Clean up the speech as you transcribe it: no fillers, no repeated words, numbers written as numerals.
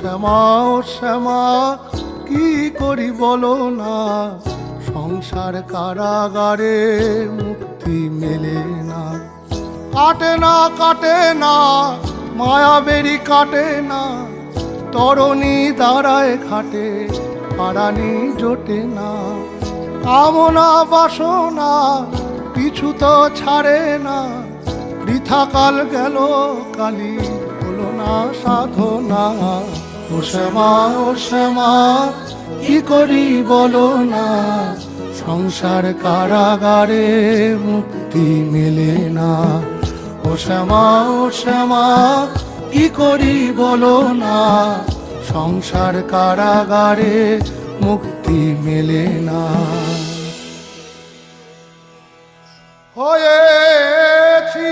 শ্যামা ও শ্যামা কি করি বলো না, সংসার কারাগারে মুক্তি মেলে না। কাটে না কাটে না মায়াবেরি কাটে না, তরণী দাঁড়ায় ঘাটে পারানি জোটে না। কামনা বাসনা পিছু তো ছাড়ে না, বৃথা কাল গেল কালি হলো না সাধনা। ও শ্যামা ও শ্যামা কি করি বলো না, সংসার কারাগারে মুক্তি মেলে না। ও শ্যামা ও শ্যামা কি করি বলো না, সংসার কারাগারে মুক্তি মেলে না। হয়েছি